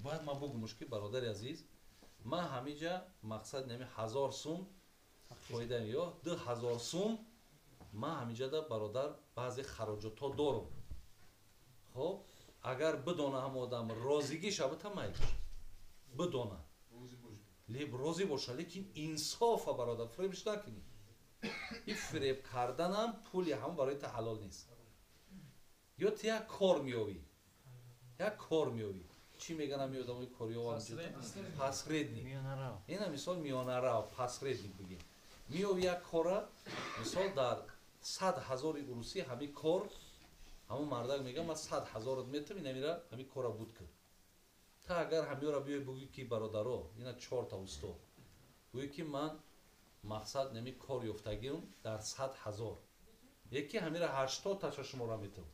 باید ما بگمش که برادر عزیز ما همینجا مقصد نمی 1000 سوم فایده یا 2000 سوم ما همینجا دا برادر بعضی خراجات ها دارم. خب اگر بدونه هم آدم رازیگی شود هم مایش بدونه لیب راضی باشه لیکن انصاف برادر فریبش نکنی. این فریب کردن هم پولی هم برای تو حلال نیست. یا تو یک کار میابی چی میگن هم یادم این کاری ها پسردنی این هم مثال میانه رو پسردنی بگیم میابی یک کار مثال در 100,000 روسی همین کار همون مردک میگم من 100,000 میتم این همیره همین کار بود کرد. تا اگر همی را بیای بگوی که برادرها اینا 4 تا استاد بگوی که من مقصد نمی کار یافتگیم در 100,000 یکی همی را 80 تا شما را میتم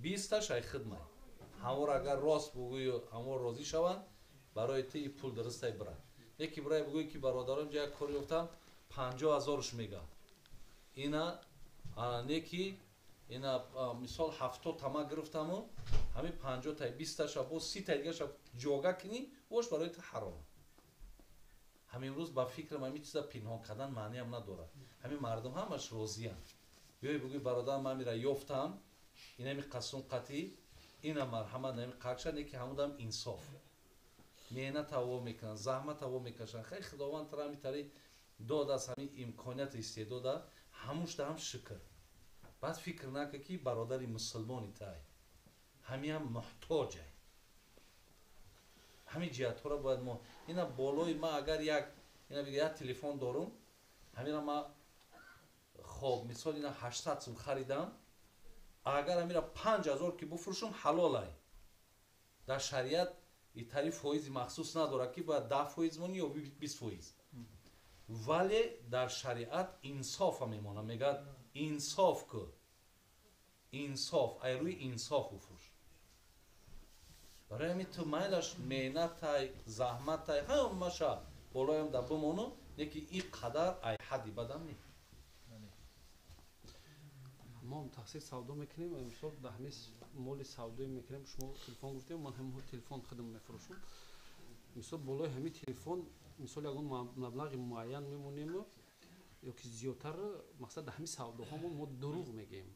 20 تا شای خدمت همه را اگر راست بگوی همه راضی شوند برای تی پول درسته برای یکی برای بگوی که برادران جای کار یافتم 50,000ش میگه اینا یکی اینا مثال 70 تا گرفتم و همین 50 تا 20 تا شب 30 تا دیگه شب جوگا کنی وش برای تو حرام. همین روز با فکر من می چیزا پنهان کردن معنی هم نداره. همین مردم همش راضی اند. بیای بگی برادر من میرا یافتم اینا می قسم قطعی اینا مرحمت نمی قاکشن که همودم انصاف مهنت هوا میکنن زحمت هوا میکشن خیلی خداوند ترا میتاری داد از همین امکانیت استعداد هموش دارم شکر. بعد فکر نکن که برادری مسلمانی تای همین هم محتاجه همین جهت ها را باید ما اینا بالای ما اگر یک اینا بگه یک تلفن دارم همین را ما خب مثال اینا 800 سوم خریدم اگر همین را 5,000 که بفروشم حلال ای در شریعت این تعریف فایز مخصوص نداره که باید 10% مونی یا 20%. ولی در شریعت انصاف هم میمونه میگه انصاف که انصاف ای روی انصاف بفروش برای همین تو میلش مهنت های زحمت های همه شا بالایم در بمانو یکی این قدر ای حدی بدم نی ما هم تحصیل سودا میکنیم امسال در همه مال سودای میکنیم شما تلفن گفتیم من هم تلفن خودم میفروشم مثلا بالای همین تلفن مثال یکون مبلغ معین میمونیم یا که زیادتر مقصد در همین سوداهامون ما دروغ میگیم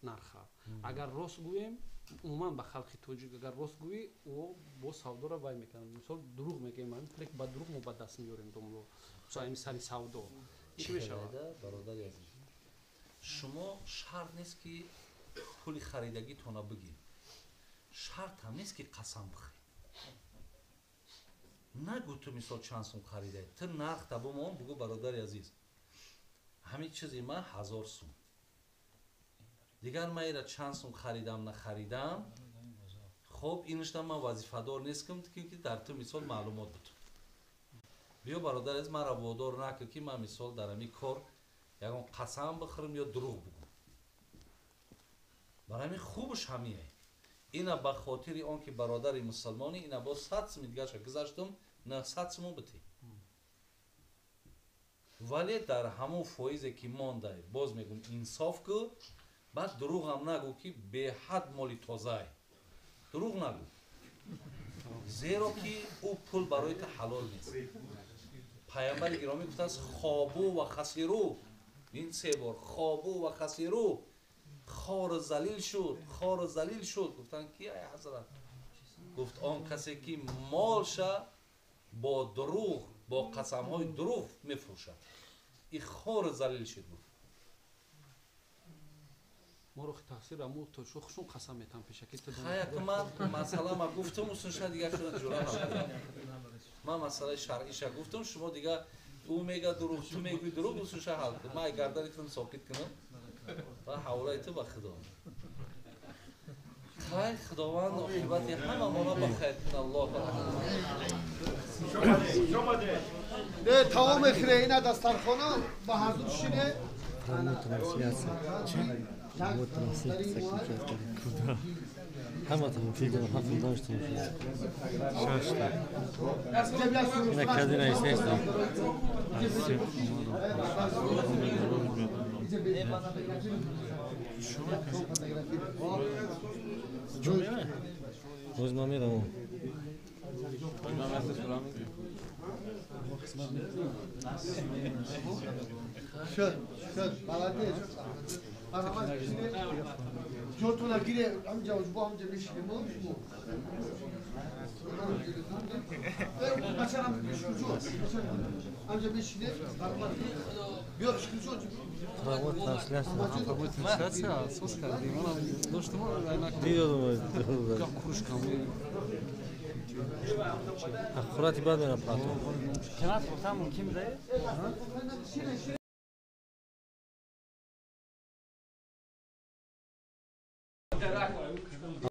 نرخه اگر راست گوییم عموما به خلق توجیه اگر راست گویی او با سودا را وای میکنن مثال دروغ میگیم من فکر با دروغ ما با دست میاریم دوملو مثلا این سری سودا چی میشه برادر عزیز شما شرط نیست که پول خریدگی تونا بگیر شرط هم نیست که قسم بخوری نگو تو مثال چند سوم خریده تو نرخ تبو ما بگو برادر عزیز همین چیزی من 1000 سوم دیگر من ایره چند سوم خریدم نخریدم خب اینش من وظیفه دار نیستم که در تو مثال معلومات بود بیا برادر عزیز من را وادار نکن که من مثال در همین کار یکم قسم بخورم یا دروغ بگم برای همین خوبش همیه اینا به خاطر آن که برادر مسلمانی اینا با 100 سوم دیگه گذاشتم نه 100 سوم بتی ولی در همون فایزی که مانده باز میگم انصاف کو بعد دروغ هم نگو که به حد مالی تازه دروغ نگو زیرا که او پول برای تو حلال نیست پیامبر گرامی گفته است خوابو و خسیرو این 3 بار خوابو و خسیرو خار و ذلیل شد گفتن کی ای حضرت گفت آن کسی که مالش با دروغ با قسم های دروغ میفروشد این خار و ذلیل شد بود ما رو تحصیل امو تو شخصون قسم میتم پیش که تو خیلی من مثلا ما گفتم اصلا شاید دیگه شده جلو من مسئله شرعیش گفتم شما دیگه او میگه دروغ تو میگی دروغ اصلا شاید حل کنم من گردنتون ساکت کنم و حوله تو به خدا خیلی خداوند عاقبت همه ما را بخیر کن الله نه تمام خیره دسترخانه با هر دو شینه همه تمام فیلم هفتم داشتم اینا کدی نیست روز ما میرم شد بلده آرامش بشینه جورتون گیره همجا با همجا بشینه ما شما مثلا همجا بشینه بیا شکل Провод трансляции. Проводит трансляция, отсос кардим. Она дошла, Видео как кружка. Аккурат и бадмена плату. Канат там ким да?